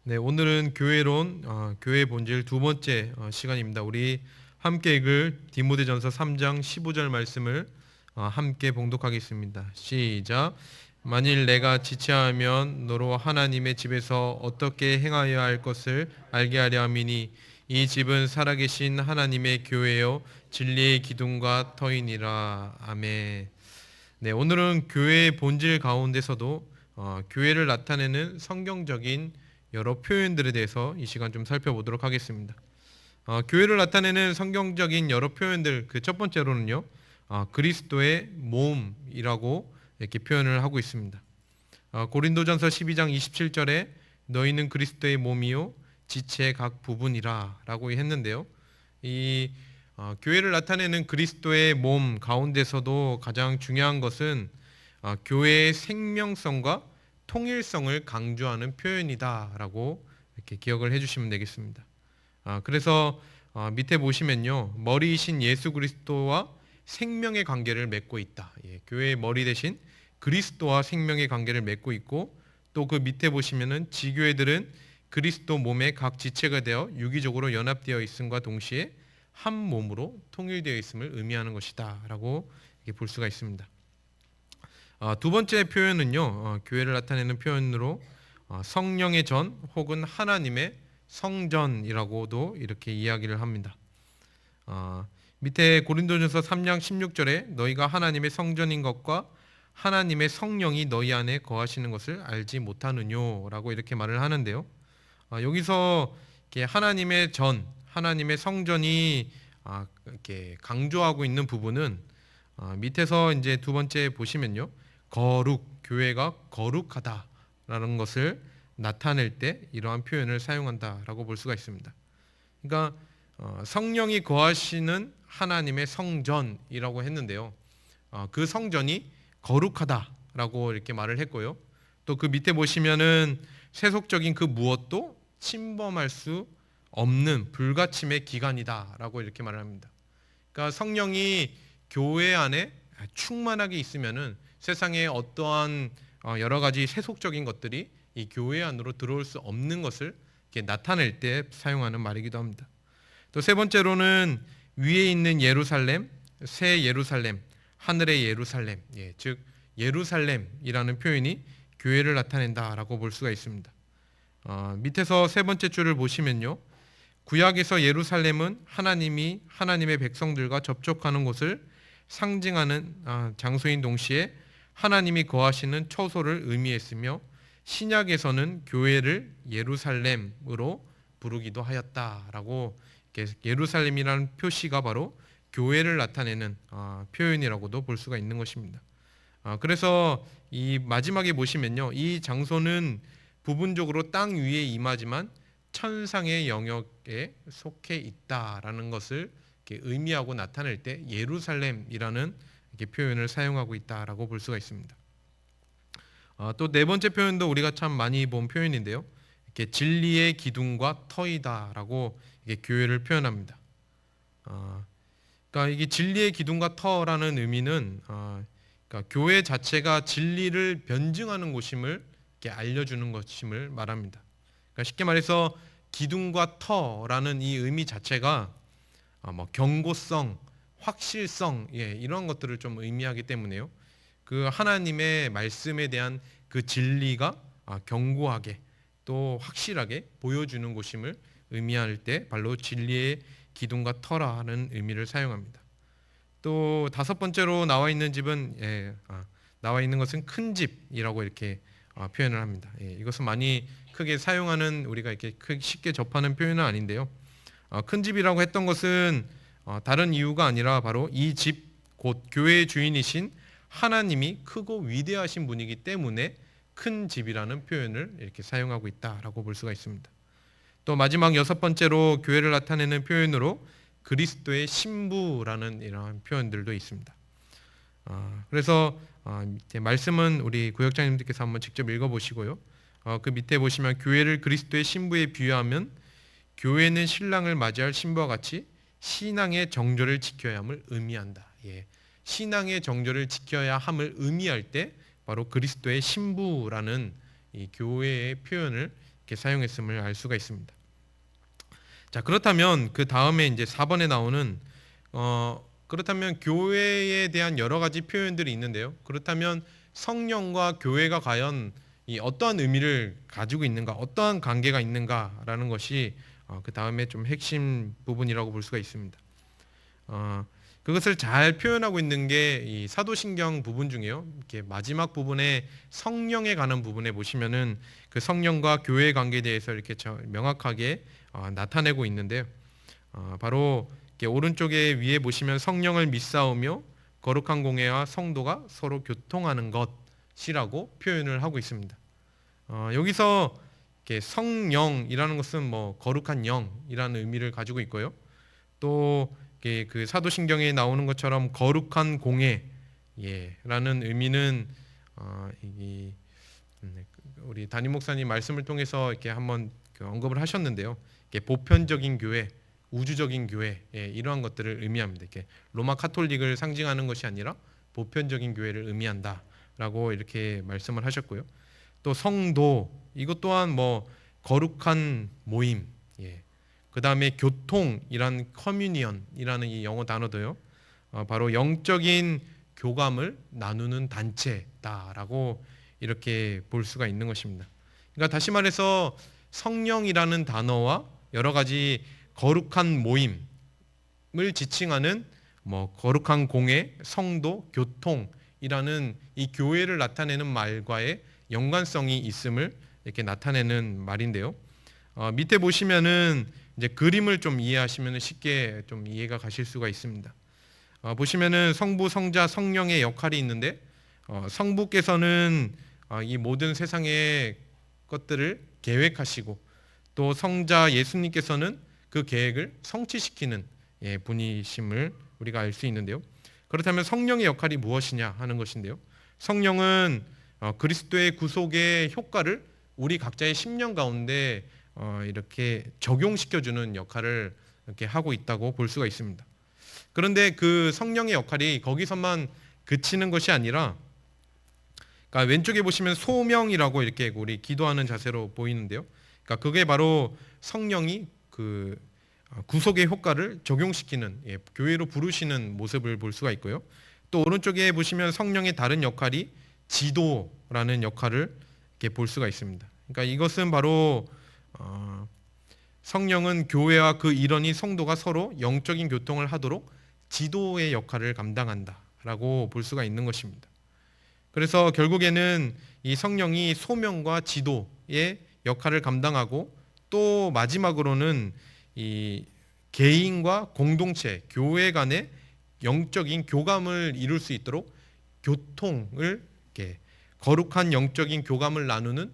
네, 오늘은 교회론, 교회 본질 두 번째 시간입니다. 우리 함께 읽을 디모데전서 3장 15절 말씀을 함께 봉독하겠습니다. 시작. 만일 내가 지체하면 너로 하나님의 집에서 어떻게 행하여야 할 것을 알게 하려 함이니 이 집은 살아계신 하나님의 교회요 진리의 기둥과 터이니라. 아멘. 네, 오늘은 교회의 본질 가운데서도 교회를 나타내는 성경적인 여러 표현들에 대해서 이 시간 좀 살펴보도록 하겠습니다. 교회를 나타내는 성경적인 여러 표현들, 그 첫 번째로는요, 그리스도의 몸이라고 이렇게 표현을 하고 있습니다. 고린도전서 12장 27절에 너희는 그리스도의 몸이요 지체의 각 부분이라라고 했는데요. 이 교회를 나타내는 그리스도의 몸 가운데서도 가장 중요한 것은 교회의 생명성과 통일성을 강조하는 표현이다라고 이렇게 기억을 해주시면 되겠습니다. 그래서 밑에 보시면요, 머리이신 예수 그리스도와 생명의 관계를 맺고 있다. 교회의 머리 대신 그리스도와 생명의 관계를 맺고 있고, 또 그 밑에 보시면은 지교회들은 그리스도 몸의 각 지체가 되어 유기적으로 연합되어 있음과 동시에 한 몸으로 통일되어 있음을 의미하는 것이다라고 볼 수가 있습니다. 두 번째 표현은요, 교회를 나타내는 표현으로 성령의 전 혹은 하나님의 성전이라고도 이렇게 이야기를 합니다. 밑에 고린도전서 3장 16절에 너희가 하나님의 성전인 것과 하나님의 성령이 너희 안에 거하시는 것을 알지 못하느뇨라고 이렇게 말을 하는데요. 여기서 이렇게 하나님의 전, 하나님의 성전이 이렇게 강조하고 있는 부분은 밑에서 이제 두 번째 보시면요, 거룩, 교회가 거룩하다라는 것을 나타낼 때 이러한 표현을 사용한다라고 볼 수가 있습니다. 그러니까 성령이 거하시는 하나님의 성전이라고 했는데요. 그 성전이 거룩하다라고 이렇게 말을 했고요. 또 그 밑에 보시면은 세속적인 그 무엇도 침범할 수 없는 불가침의 기관이다라고 이렇게 말을 합니다. 그러니까 성령이 교회 안에 충만하게 있으면은 세상에 어떠한 여러 가지 세속적인 것들이 이 교회 안으로 들어올 수 없는 것을 이렇게 나타낼 때 사용하는 말이기도 합니다. 또 세 번째로는 위에 있는 예루살렘, 새 예루살렘, 하늘의 예루살렘, 즉 예루살렘이라는 표현이 교회를 나타낸다라고 볼 수가 있습니다. 밑에서 세 번째 줄을 보시면요, 구약에서 예루살렘은 하나님이 하나님의 백성들과 접촉하는 곳을 상징하는 장소인 동시에 하나님이 거하시는 처소를 의미했으며, 신약에서는 교회를 예루살렘으로 부르기도 하였다라고, 예루살렘이라는 표시가 바로 교회를 나타내는 표현이라고도 볼 수가 있는 것입니다. 그래서 이 마지막에 보시면요, 이 장소는 부분적으로 땅 위에 임하지만 천상의 영역에 속해 있다라는 것을 이렇게 의미하고 나타낼 때 예루살렘이라는 이렇게 표현을 사용하고 있다라고 볼 수가 있습니다. 또 네 번째 표현도 우리가 참 많이 본 표현인데요, 이렇게 진리의 기둥과 터이다라고 이게 교회를 표현합니다. 그러니까 이게 진리의 기둥과 터라는 의미는 그러니까 교회 자체가 진리를 변증하는 곳임을 이렇게 알려주는 것임을 말합니다. 그러니까 쉽게 말해서 기둥과 터라는 이 의미 자체가 뭐 경고성, 확실성, 이런 것들을 좀 의미하기 때문에요. 그 하나님의 말씀에 대한 그 진리가 견고하게 또 확실하게 보여주는 곳임을 의미할 때 바로 진리의 기둥과 터라는 의미를 사용합니다. 또 다섯 번째로 나와 있는 집은 나와 있는 것은 큰 집이라고 이렇게 표현을 합니다. 이것은 많이 크게 사용하는, 우리가 이렇게 쉽게 접하는 표현은 아닌데요. 큰 집이라고 했던 것은 다른 이유가 아니라 바로 이 집, 곧 교회의 주인이신 하나님이 크고 위대하신 분이기 때문에 큰 집이라는 표현을 이렇게 사용하고 있다라고 볼 수가 있습니다. 또 마지막 여섯 번째로 교회를 나타내는 표현으로 그리스도의 신부라는 이러한 표현들도 있습니다. 그래서 밑에 말씀은 우리 구역장님들께서 한번 직접 읽어보시고요. 그 밑에 보시면 교회를 그리스도의 신부에 비유하면 교회는 신랑을 맞이할 신부와 같이 신앙의 정절을 지켜야 함을 의미한다. 신앙의 정절을 지켜야 함을 의미할 때 바로 그리스도의 신부라는 이 교회의 표현을 이렇게 사용했음을 알 수가 있습니다. 자, 그렇다면 그 다음에 이제 4번에 나오는 그렇다면 교회에 대한 여러 가지 표현들이 있는데요. 그렇다면 성령과 교회가 과연 이 어떠한 의미를 가지고 있는가, 어떠한 관계가 있는가라는 것이 그 다음에 좀 핵심 부분이라고 볼 수가 있습니다. 그것을 잘 표현하고 있는 게 이 사도신경 부분 중에요. 이렇게 마지막 부분에 성령에 관한 부분에 보시면은 그 성령과 교회의 관계에 대해서 이렇게 명확하게 나타내고 있는데요. 바로 이렇게 오른쪽에 위에 보시면 성령을 믿사오며 거룩한 공회와 성도가 서로 교통하는 것이라고 표현을 하고 있습니다. 여기서 이렇게 성령이라는 것은 뭐 거룩한 영이라는 의미를 가지고 있고요. 또 그 사도신경에 나오는 것처럼 거룩한 공회라는 의미는 우리 담임 목사님 말씀을 통해서 이렇게 한번 언급을 하셨는데요. 이렇게 보편적인 교회, 우주적인 교회 이러한 것들을 의미합니다. 이렇게 로마 카톨릭을 상징하는 것이 아니라 보편적인 교회를 의미한다라고 이렇게 말씀을 하셨고요. 또 성도 이것 또한 뭐 거룩한 모임, 그 다음에 교통이란 커뮤니언이라는 이 영어 단어도요. 바로 영적인 교감을 나누는 단체다라고 이렇게 볼 수가 있는 것입니다. 그러니까 다시 말해서 성령이라는 단어와 여러 가지 거룩한 모임을 지칭하는 뭐 거룩한 공회, 성도, 교통이라는 이 교회를 나타내는 말과의 연관성이 있음을 이렇게 나타내는 말인데요. 밑에 보시면은 이제 그림을 좀 이해하시면 쉽게 좀 이해가 가실 수가 있습니다. 보시면은 성부, 성자, 성령의 역할이 있는데 성부께서는 이 모든 세상의 것들을 계획하시고 또 성자 예수님께서는 그 계획을 성취시키는 분이심을 우리가 알 수 있는데요. 그렇다면 성령의 역할이 무엇이냐 하는 것인데요. 성령은 그리스도의 구속의 효과를 우리 각자의 심령 가운데 이렇게 적용시켜주는 역할을 이렇게 하고 있다고 볼 수가 있습니다. 그런데 그 성령의 역할이 거기서만 그치는 것이 아니라, 그러니까 왼쪽에 보시면 소명이라고 이렇게 우리 기도하는 자세로 보이는데요. 그러니까 그게 바로 성령이 그 구속의 효과를 적용시키는 교회로 부르시는 모습을 볼 수가 있고요. 또 오른쪽에 보시면 성령의 다른 역할이 지도라는 역할을 이렇게 볼 수가 있습니다. 그러니까 이것은 바로 성령은 교회와 그 일원이 성도가 서로 영적인 교통을 하도록 지도의 역할을 감당한다라고 볼 수가 있는 것입니다. 그래서 결국에는 이 성령이 소명과 지도의 역할을 감당하고 또 마지막으로는 이 개인과 공동체, 교회 간의 영적인 교감을 이룰 수 있도록 교통을 이렇게 거룩한 영적인 교감을 나누는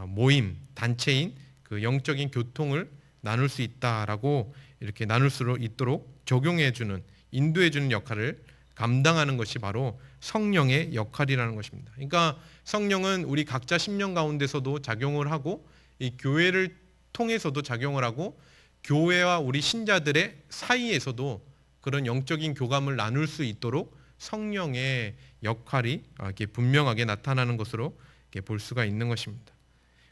모임, 단체인 그 영적인 교통을 나눌 수 있다라고 이렇게 나눌 수 있도록 적용해주는, 인도해주는 역할을 감당하는 것이 바로 성령의 역할이라는 것입니다. 그러니까 성령은 우리 각자 심령 가운데서도 작용을 하고 이 교회를 통해서도 작용을 하고 교회와 우리 신자들의 사이에서도 그런 영적인 교감을 나눌 수 있도록 성령의 역할이 이렇게 분명하게 나타나는 것으로 이렇게 볼 수가 있는 것입니다.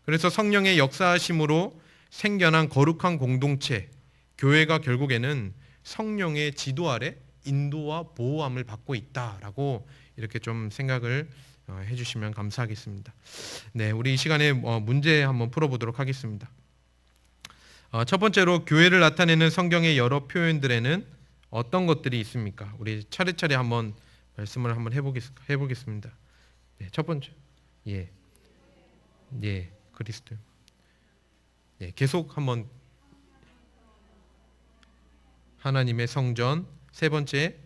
그래서 성령의 역사하심으로 생겨난 거룩한 공동체, 교회가 결국에는 성령의 지도 아래 인도와 보호함을 받고 있다라고 이렇게 좀 생각을 해주시면 감사하겠습니다. 네, 우리 이 시간에 문제 한번 풀어보도록 하겠습니다. 첫 번째로 교회를 나타내는 성경의 여러 표현들에는 어떤 것들이 있습니까? 우리 차례차례 한번 말씀을 한번 해보겠습니다. 네, 첫 번째, 그리스도. 네, 계속 한번 하나님의 성전. 세 번째,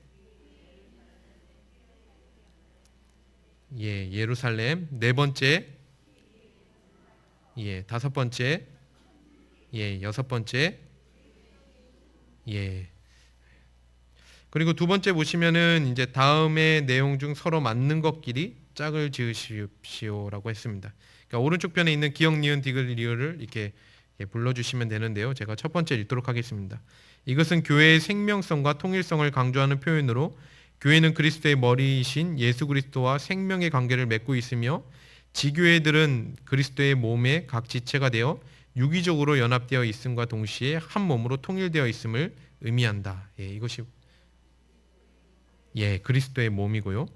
예루살렘. 네 번째, 다섯 번째, 여섯 번째, 그리고 두 번째 보시면은 이제 다음의 내용 중 서로 맞는 것끼리 짝을 지으십시오라고 했습니다. 그러니까 오른쪽 편에 있는 기역, 니은, 디귿, 리을을 이렇게 불러주시면 되는데요. 제가 첫 번째 읽도록 하겠습니다. 이것은 교회의 생명성과 통일성을 강조하는 표현으로 교회는 그리스도의 머리이신 예수 그리스도와 생명의 관계를 맺고 있으며 지교회들은 그리스도의 몸의 각 지체가 되어 유기적으로 연합되어 있음과 동시에 한 몸으로 통일되어 있음을 의미한다. 이것이 그리스도의 몸이고요.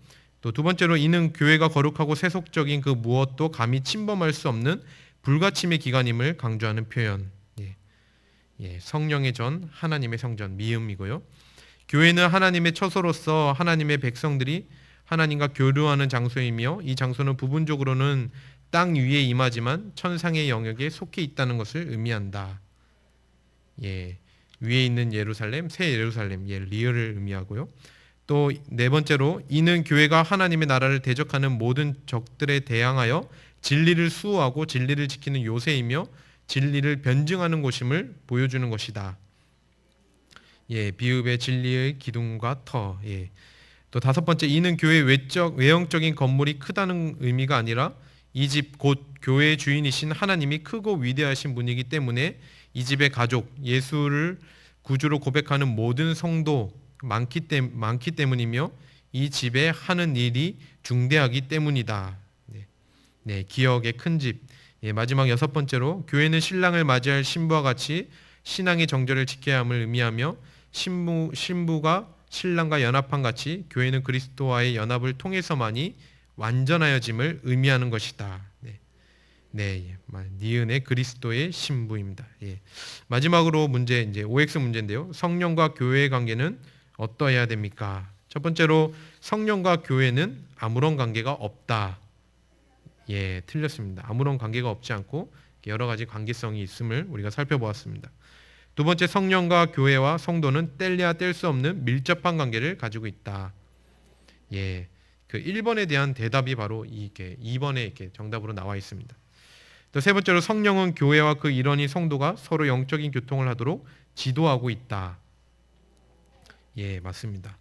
또 두 번째로 이는 교회가 거룩하고 세속적인 그 무엇도 감히 침범할 수 없는 불가침의 기관임을 강조하는 표현. 성령의 전, 하나님의 성전, 미음이고요. 교회는 하나님의 처소로서 하나님의 백성들이 하나님과 교류하는 장소이며 이 장소는 부분적으로는 땅 위에 임하지만 천상의 영역에 속해 있다는 것을 의미한다. 위에 있는 예루살렘, 새 예루살렘, 리얼을 의미하고요. 또 네 번째로 이는 교회가 하나님의 나라를 대적하는 모든 적들에 대항하여 진리를 수호하고 진리를 지키는 요새이며 진리를 변증하는 곳임을 보여주는 것이다. 비읍의 진리의 기둥과 터. 또 다섯 번째, 이는 교회의 외형적인 건물이 크다는 의미가 아니라 이 집 곧 교회의 주인이신 하나님이 크고 위대하신 분이기 때문에 이 집의 가족, 예수를 구주로 고백하는 모든 성도 많기 때문이며 이 집에 하는 일이 중대하기 때문이다. 기억의 큰 집. 마지막 여섯 번째로 교회는 신랑을 맞이할 신부와 같이 신앙의 정절을 지켜야 함을 의미하며 신부가 신랑과 연합한 같이 교회는 그리스도와의 연합을 통해서만이 완전하여짐을 의미하는 것이다. 니은의 그리스도의 신부입니다. 마지막으로 문제, 이제 OX 문제인데요. 성령과 교회의 관계는 어떠해야 됩니까? 첫 번째로 성령과 교회는 아무런 관계가 없다. 틀렸습니다. 아무런 관계가 없지 않고 여러 가지 관계성이 있음을 우리가 살펴보았습니다. 두 번째, 성령과 교회와 성도는 뗄래야 뗄 수 없는 밀접한 관계를 가지고 있다. 그 1번에 대한 대답이 바로 이게 2번에 이렇게 정답으로 나와 있습니다. 또 세 번째로 성령은 교회와 그 일원인 성도가 서로 영적인 교통을 하도록 지도하고 있다. 맞습니다.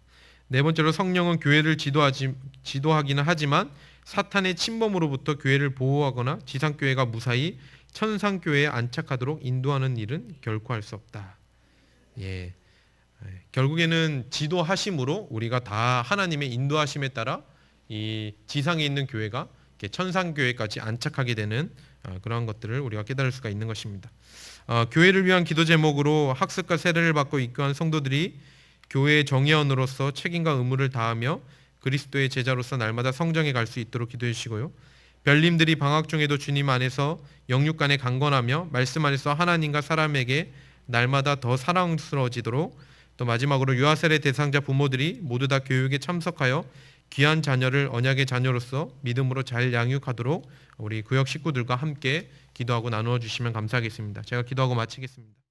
네 번째로 성령은 교회를 지도하기는 하지만 사탄의 침범으로부터 교회를 보호하거나 지상교회가 무사히 천상교회에 안착하도록 인도하는 일은 결코 할 수 없다. 결국에는 지도하심으로 우리가 다 하나님의 인도하심에 따라 이 지상에 있는 교회가 천상교회까지 안착하게 되는 그러한 것들을 우리가 깨달을 수가 있는 것입니다. 교회를 위한 기도 제목으로 학습과 세례를 받고 입교한 성도들이 교회의 정예원으로서 책임과 의무를 다하며 그리스도의 제자로서 날마다 성정에 갈 수 있도록 기도해 주시고요. 별님들이 방학 중에도 주님 안에서 영육 간에 강건하며 말씀 안에서 하나님과 사람에게 날마다 더 사랑스러워지도록, 또 마지막으로 유아세례 대상자 부모들이 모두 다 교육에 참석하여 귀한 자녀를 언약의 자녀로서 믿음으로 잘 양육하도록 우리 구역 식구들과 함께 기도하고 나누어 주시면 감사하겠습니다. 제가 기도하고 마치겠습니다.